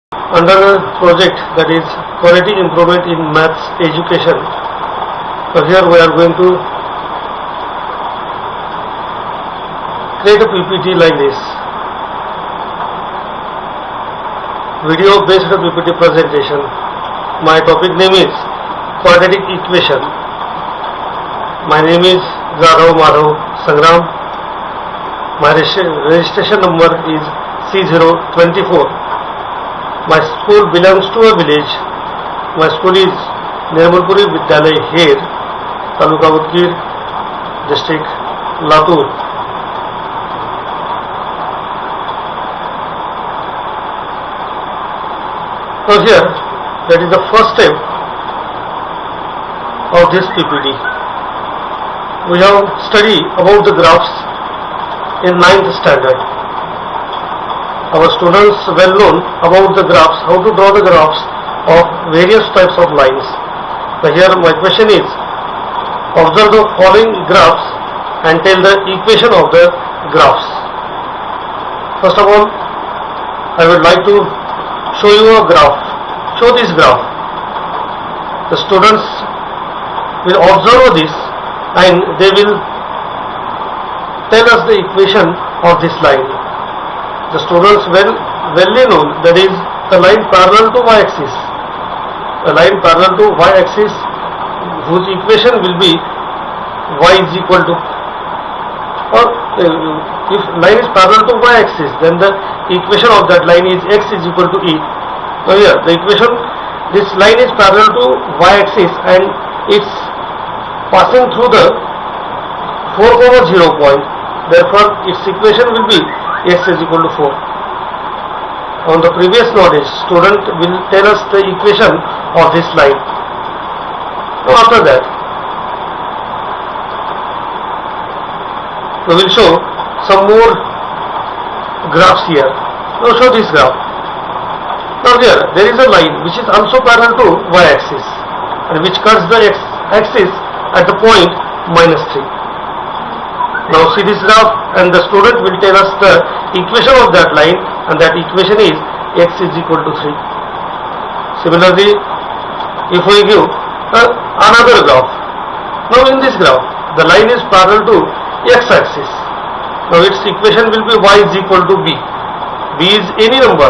under a project that is quality improvement in maths education. So here we are going to create a PPT like this, video based PPT presentation. My topic name is quadratic equation. My name is Jadhav Madhav Sangram. My registration number is C024. My school belongs to a village. My school is Nirmalpuri Vidyalay Her, Taluka Udgir, District Latur. So here, that is the first step of this PPT. We have studied about the graphs in 9th standard. Our students well known about the graphs, how to draw the graphs of various types of lines. So here my question is, observe the following graphs and tell the equation of the graphs. First of all, I would like to show you a graph. Show this graph. The students will observe this and they will tell us the equation of this line. The students well known that is the line parallel to y-axis. The line parallel to y-axis whose equation will be y is equal to, or if line is parallel to y-axis, then the equation of that line is x is equal to e. So here the equation, this line is parallel to y-axis and it's passing through the 4, 0 point. Therefore its equation will be x is equal to 4. On the previous knowledge, student will tell us the equation of this line. Now after that, we will show some more graphs here. Now show this graph. Now here, there is a line which is also parallel to y-axis and which cuts the x-axis at the point -3. Now see this graph and the student will tell us the equation of that line, and that equation is x is equal to 3. Similarly, if we give another graph, now in this graph the line is parallel to x-axis. Now its equation will be y is equal to b. B is any number,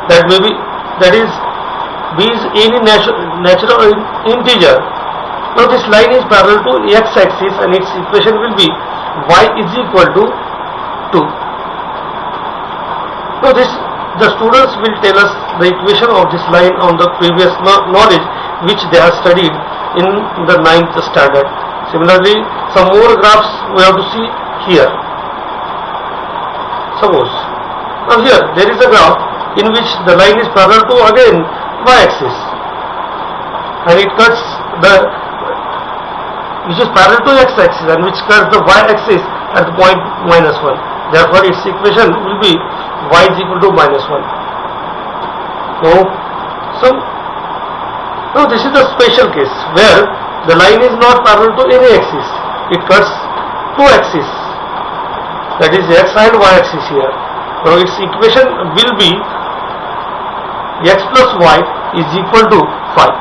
that may be, that is, b is any natural integer. Now this line is parallel to x-axis and its equation will be y is equal to 2. Now the students will tell us the equation of this line on the previous knowledge which they have studied in the 9th standard. Similarly, some more graphs we have to see here. Suppose, now here there is a graph in which the line is parallel to again y-axis and it cuts the, which is parallel to x-axis and which cuts the y-axis at the point -1. Therefore its equation will be y is equal to -1. Now this is the special case where the line is not parallel to any axis. It cuts two axes, that is x and y-axis here. Now its equation will be x plus y is equal to 5.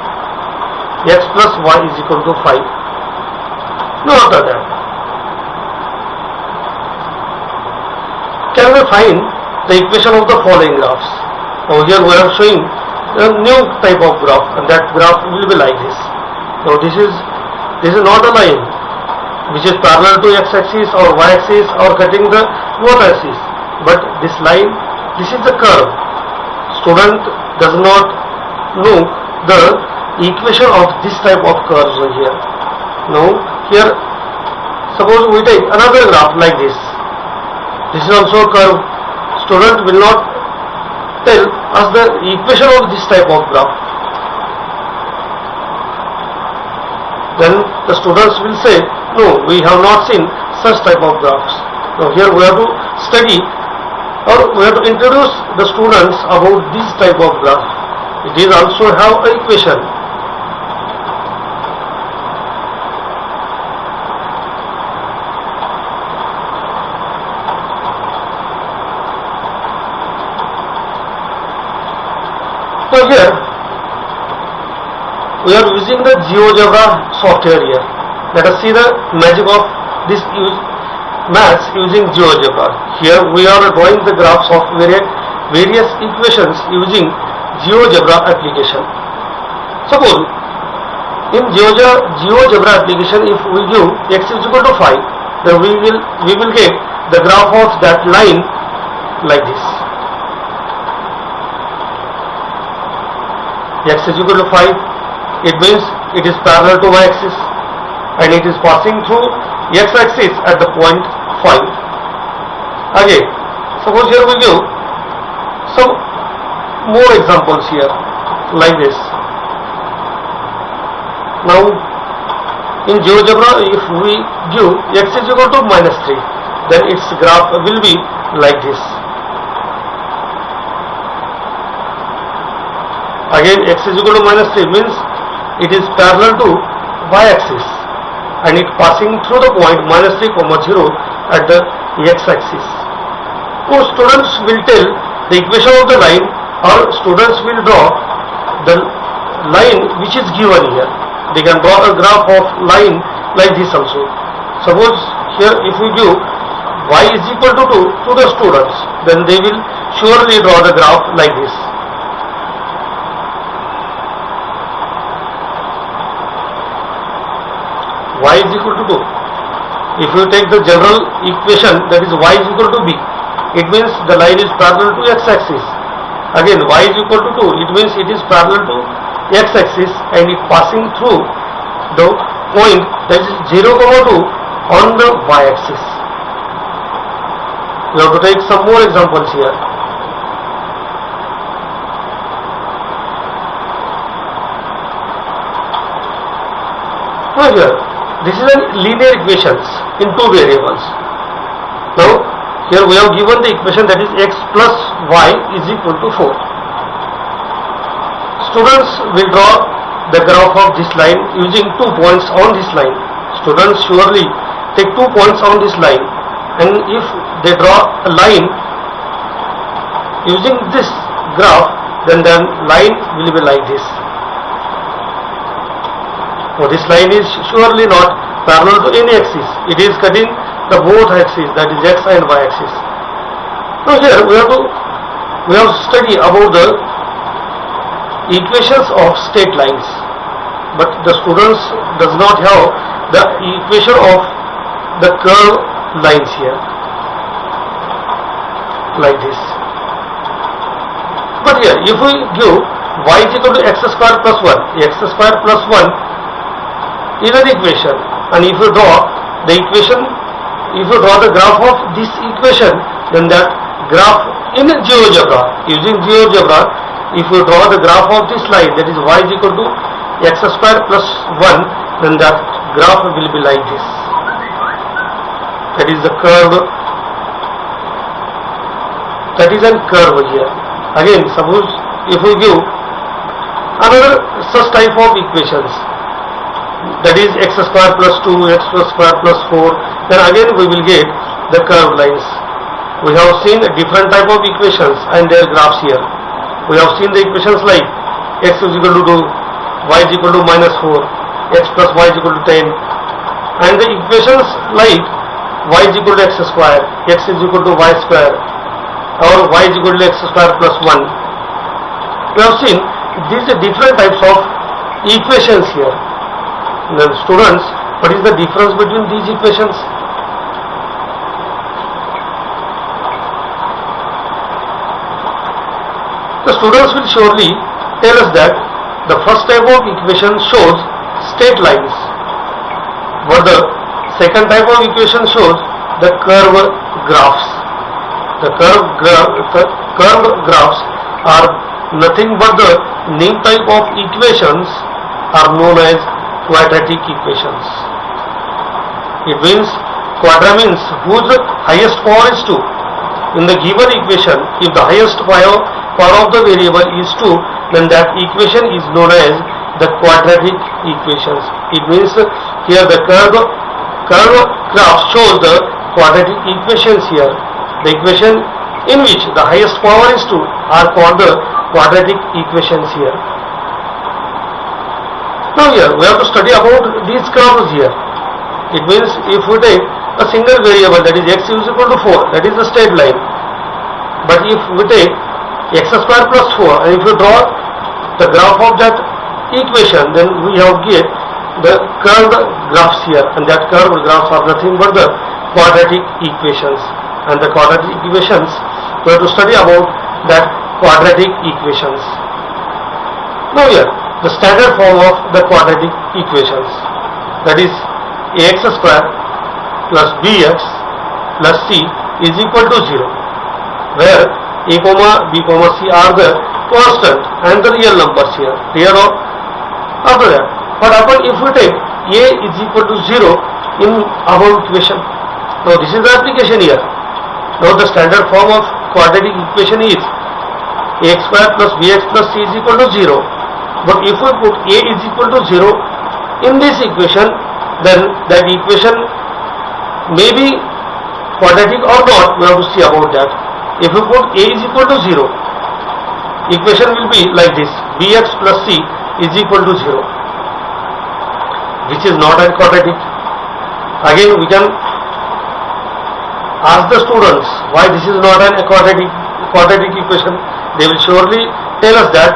X plus y is equal to 5. Now after that, can we find the equation of the following graphs? Now here we are showing a new type of graph, and that graph will be like this. Now this is not a line which is parallel to x-axis or y-axis or cutting the both axis, but this line, this is the curve. Student does not know the equation of this type of curves over here. Now here, suppose we take another graph like this. This is also a curve. Student will not tell us the equation of this type of graph. Then the students will say, no, we have not seen such type of graphs. Now here we have to study, or we have to introduce the students about this type of graph. It is also have an equation. we are using the GeoGebra software here. Let us see the magic of this maths using GeoGebra. Here we are drawing the graphs of various equations using GeoGebra application. Suppose in GeoGebra application, if we give x is equal to 5, then we will get the graph of that line like this. X is equal to 5, it means it is parallel to y-axis and it is passing through x-axis at the point 5. Again, suppose here we give some more examples here like this. Now in GeoGebra, if we give x is equal to -3, then its graph will be like this. Again, x is equal to -3 means it is parallel to y-axis and it passing through the point -3, 0 at the x-axis. So students will tell the equation of the line, or students will draw the line which is given here. They can draw a graph of line like this also. Suppose here if we give y is equal to 2 to the students, then they will surely draw the graph like this. Y is equal to 2. If you take the general equation, that is y is equal to b, it means the line is parallel to x-axis. Again, y is equal to 2, it means it is parallel to x-axis and it passing through the point that is 0, 2 on the y-axis. We have to take some more examples here. Now here, this is a linear equations in two variables. Now here we have given the equation that is x plus y is equal to 4. Students will draw the graph of this line using 2 points on this line. Students surely take 2 points on this line, and if they draw a line using this graph, then the line will be like this. So this line is surely not parallel to any axis. It is cutting the both axes, that is x and y axis. Now here we have to study about the equations of straight lines, but the students does not have the equation of the curved lines here like this. But here if we give y is equal to x square plus 1, x square plus 1 is an equation, and if you draw the equation, if you draw the graph of this equation, then that graph in GeoGebra, using GeoGebra, if you draw the graph of this line, that is y is equal to x square plus 1, then that graph will be like this. That is the curve. That is a curve here. Again, suppose if we give another such type of equations, that is x square plus 2, x square plus 4, then again we will get the curved lines. We have seen a different type of equations and their graphs here. We have seen the equations like x is equal to 2, y is equal to -4, x plus y is equal to 10, and the equations like y is equal to x square, x is equal to y square, or y is equal to x square plus 1. We have seen these are different types of equations here. Now students, what is the difference between these equations? The students will surely tell us that the first type of equation shows straight lines, but the second type of equation shows the curved graphs. The curved graphs are nothing but the new type of equations are known as quadratic equations. It means quadra means whose highest power is 2. In the given equation, if the highest power of the variable is 2, then that equation is known as the quadratic equations. It means here the curve graph shows the quadratic equations here. The equation in which the highest power is 2 are called the quadratic equations here. Now here we have to study about these curves here. It means if we take a single variable, that is x is equal to 4, that is the straight line. But if we take x square plus 4 and if you draw the graph of that equation, then we have get the curved graphs here, and that curved graphs are nothing but the quadratic equations. And the quadratic equations, we have to study about that quadratic equations. Now here, the standard form of the quadratic equations, that is ax square plus bx plus c is equal to 0, where a comma b comma c are the constant and the real numbers here. After that, what happens if we take a is equal to 0 in our equation? Now this is the application here. Now the standard form of quadratic equation is ax square plus bx plus c is equal to 0. But if we put a is equal to 0 in this equation, then that equation may be quadratic or not. We have to see about that. If we put a is equal to 0, equation will be like this: bx plus c is equal to 0, which is not a quadratic. Again, we can ask the students why this is not an quadratic equation. They will surely tell us that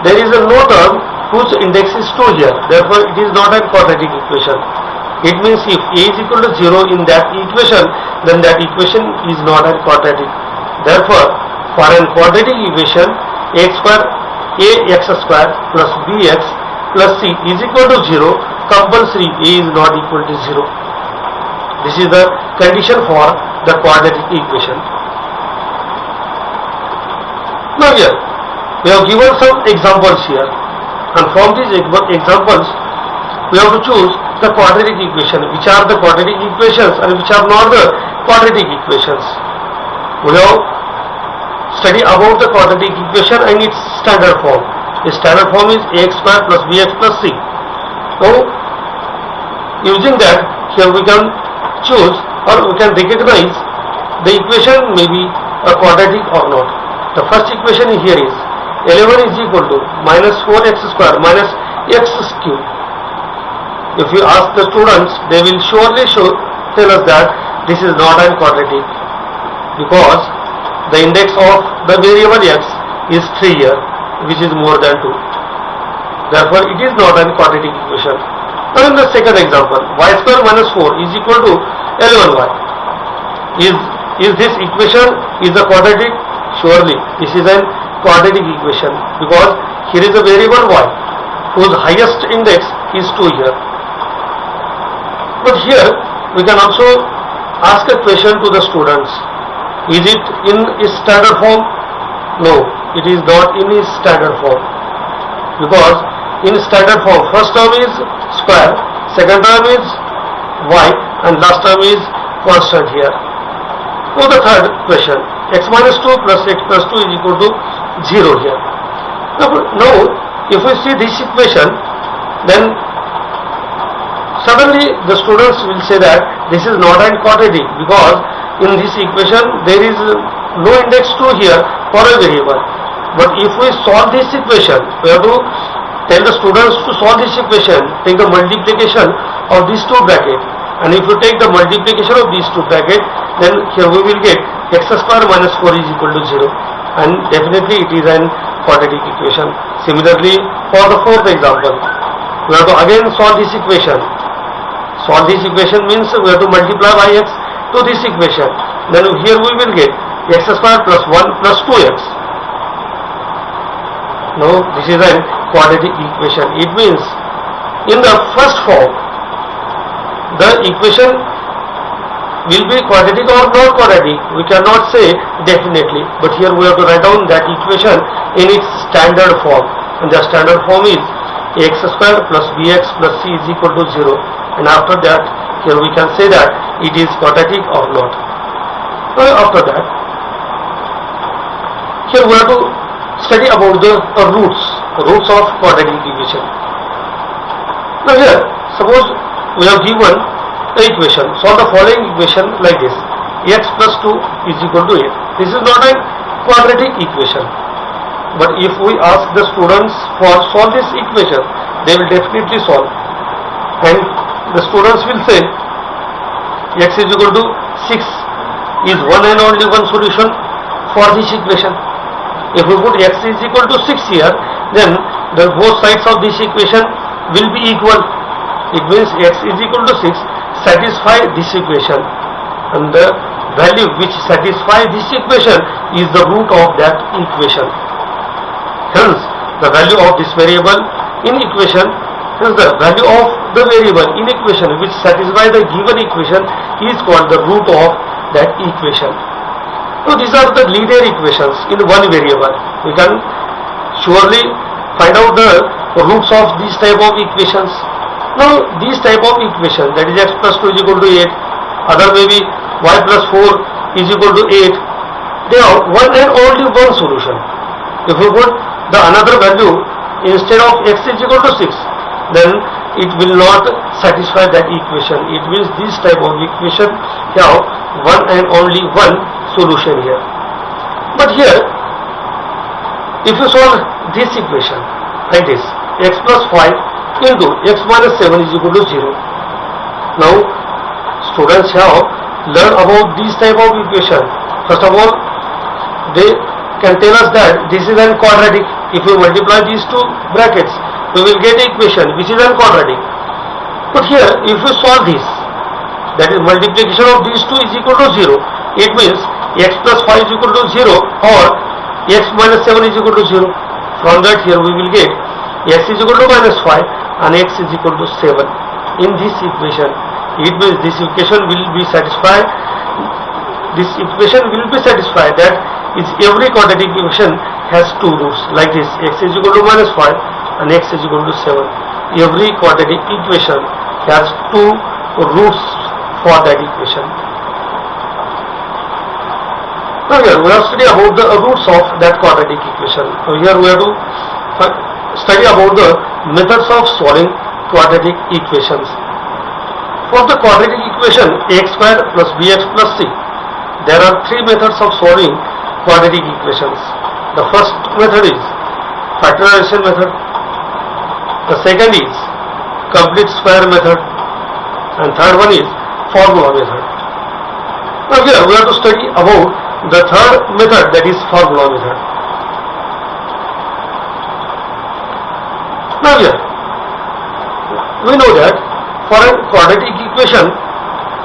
there is no term whose index is 2 here, therefore it is not a quadratic equation. It means if a is equal to 0 in that equation, then that equation is not a quadratic. Therefore, for a quadratic equation, ax square plus bx plus c is equal to 0, compulsory a is not equal to 0. This is the condition for the quadratic equation. Now here, we have given some examples here, and from these examples, we have to choose the quadratic equation, which are the quadratic equations and which are not the quadratic equations. We have studied about the quadratic equation and its standard form. The standard form is ax square plus bx plus c. Now, using that, here we can choose or we can recognize the equation may be a quadratic or not. The first equation here is 11 is equal to minus 4x square minus x cube. If you ask the students, they will surely tell us that this is not a quadratic, because the index of the variable x is 3 here, which is more than 2. Therefore, it is not a quadratic equation. Now in the second example, y square minus 4 is equal to 11y. Is this equation is a quadratic? Surely this is a quadratic equation, because here is a variable y whose highest index is 2 here. But here we can also ask a question to the students: is it in its standard form? No, it is not in its standard form, because in standard form first term is square, second term is y, and last term is constant here. Now the third question: x minus 2 plus x plus 2 is equal to 0 here. Now if we see this equation, then suddenly the students will say that this is not a quadratic, because in this equation there is no index 2 here for a variable. But if we solve this equation, we have to tell the students to solve this equation, take the multiplication of these two brackets, and if you take the multiplication of these two brackets, then here we will get x square minus 4 is equal to 0, and definitely it is an quadratic equation. Similarly, for the fourth example, we have to again solve this equation. Solve this equation means we have to multiply by x to this equation. Then here we will get x square plus 1 plus 2x. Now this is a quadratic equation. It means in the first form, the equation will be quadratic or not quadratic. We cannot say definitely, but here we have to write down that equation in its standard form. And the standard form is ax square plus bx plus c is equal to 0. And after that, here we can say that it is quadratic or not. After that, here we have to study about the roots of quadratic equation. Now here, suppose we have given the equation. Solve the following equation like this: x plus 2 is equal to 8. This is not a quadratic equation. But if we ask the students for solve this equation, they will definitely solve. And the students will say x is equal to 6 is one and only one solution for this equation. If we put x is equal to 6 here, then the both sides of this equation will be equal. It means x is equal to 6 satisfy this equation, and the value which satisfies this equation is the root of that equation. Hence, the value of this variable in equation, hence the value of the variable in equation which satisfies the given equation is called the root of that equation. So these are the linear equations in one variable. We can surely find out the roots of these type of equations. Now these type of equations, that is x plus 2 is equal to 8, other may be y plus 4 is equal to 8, they have one and only one solution. If we put the another value instead of x is equal to 6, then it will not satisfy that equation. It means this type of equation have one and only one solution here. But here, if you solve this equation like this, x plus 5 into x minus 7 is equal to 0. Now, students have learned about this type of equation. First of all, they can tell us that this is an quadratic. If we multiply these two brackets, we will get equation which is an quadratic. But here, if we solve this, that is multiplication of these two is equal to 0. It means x plus 5 is equal to 0 or x minus 7 is equal to 0. From that here we will get x is equal to minus 5 and x is equal to 7 in this equation. It means this equation will be satisfied. This equation will be satisfied, that is every quadratic equation has two roots like this, x is equal to minus 5 and x is equal to 7. Every quadratic equation has two roots for that equation. Now here we have studied about the roots of that quadratic equation. So here we have to study about the methods of solving quadratic equations. For the quadratic equation ax square plus bx plus c, there are three methods of solving quadratic equations. The first method is factorization method. The second is complete square method, and third one is formula method. Now here we have to study about the third method, that is formula method. Now here we know that for a quadratic equation,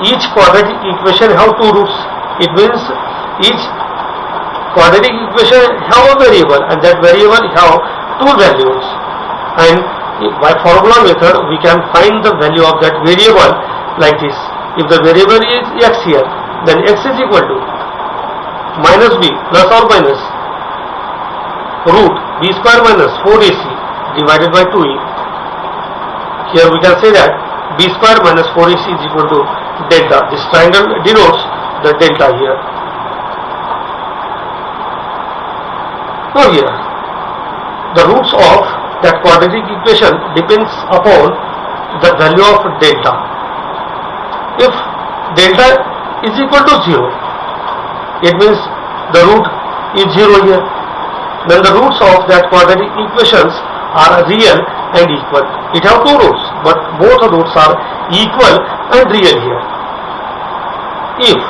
each quadratic equation have two roots. It means each quadratic equation have a variable, and that variable have two values, and by formula method we can find the value of that variable like this. If the variable is x here, then x is equal to minus b plus or minus root b square minus 4ac divided by 2e. Here we can say that b square minus 4ac is equal to delta. This triangle denotes the delta here. Now here, the roots of that quadratic equation depends upon the value of delta. If delta is equal to 0, it means the root is 0 here. Then the roots of that quadratic equations are real and equal. It have two roots, but both roots are equal and real here. If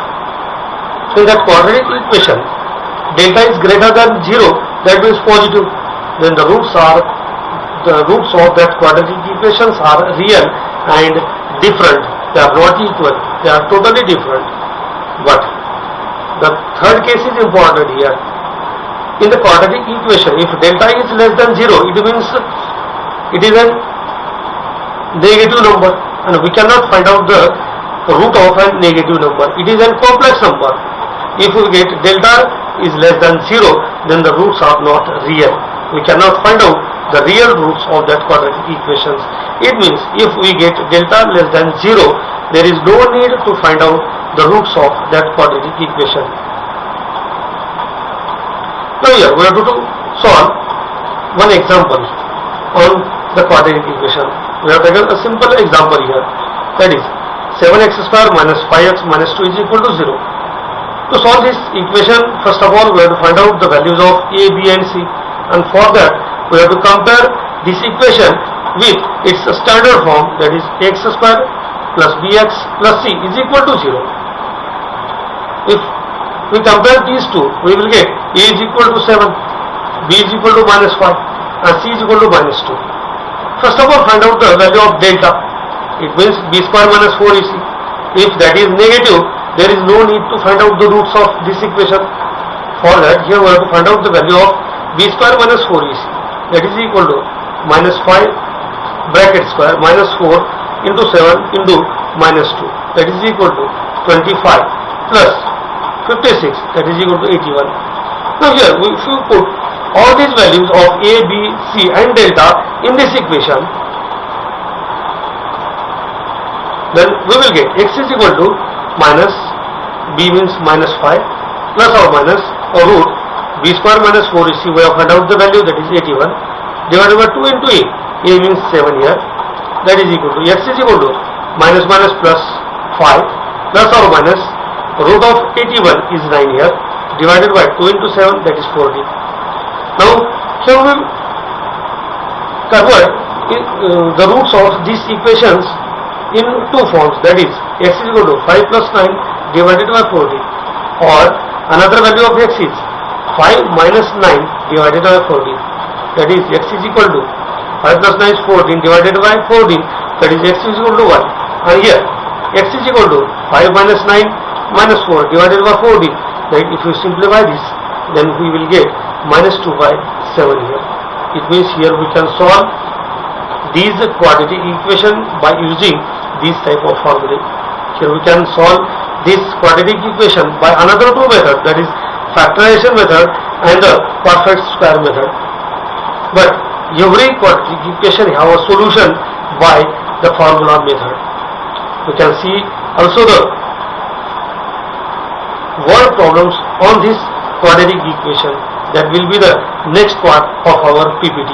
in that quadratic equation delta is greater than 0, that means positive, then the roots of that quadratic equations are real and different. They are not equal, they are totally different. But the third case is important here. In the quadratic equation, if delta is less than 0, it means it is a negative number, and we cannot find out the root of a negative number. It is a complex number. If we get delta is less than 0, then the roots are not real. We cannot find out the real roots of that quadratic equations. It means if we get delta less than 0, there is no need to find out the roots of that quadratic equation. Now here we have to solve one example on the quadratic equation. We have taken a simple example here, that is 7x square minus 5x minus 2 is equal to 0. To solve this equation, first of all we have to find out the values of a, b and c, and for that we have to compare this equation with its standard form, that is ax square plus bx plus c is equal to 0. If we compare these two, we will get a is equal to 7, b is equal to minus 5 and c is equal to minus 2. First of all, find out the value of delta. It means b square minus 4ac. If that is negative, there is no need to find out the roots of this equation. For that, here we have to find out the value of b square minus 4ac. That is equal to minus 5 bracket square minus 4 into 7 into minus 2. That is equal to 25 plus 56. That is equal to 81. Now here, if you put all these values of a, b, c and delta in this equation, then we will get x is equal to minus, b means minus 5 plus or minus or root b square minus 4ac. We have found out the value, that is 81, divided by 2 into a means 7 here, that is equal to x is equal to minus minus plus 5 plus or minus root of 81 is 9 here, divided by 2 into 7, that is 40. Now here we will convert the roots of these equations in two forms, that is x is equal to 5 plus 9 divided by 40, or another value of x is 5 minus 9 divided by 40, that is x is equal to 5 plus 9 is 14 divided by 14, that is x is equal to 1. And here x is equal to 5 minus 9 minus 4 divided by 40, that if you simplify this, then we will get minus 2 by 7 here. It means here we can solve these quadratic equation by using this type of formula. Here we can solve this quadratic equation by another two methods, that is factorization method and the perfect square method. But every quadratic equation have a solution by the formula method. We can see also the word problems on this quadratic equation. That will be the next part of our PPT.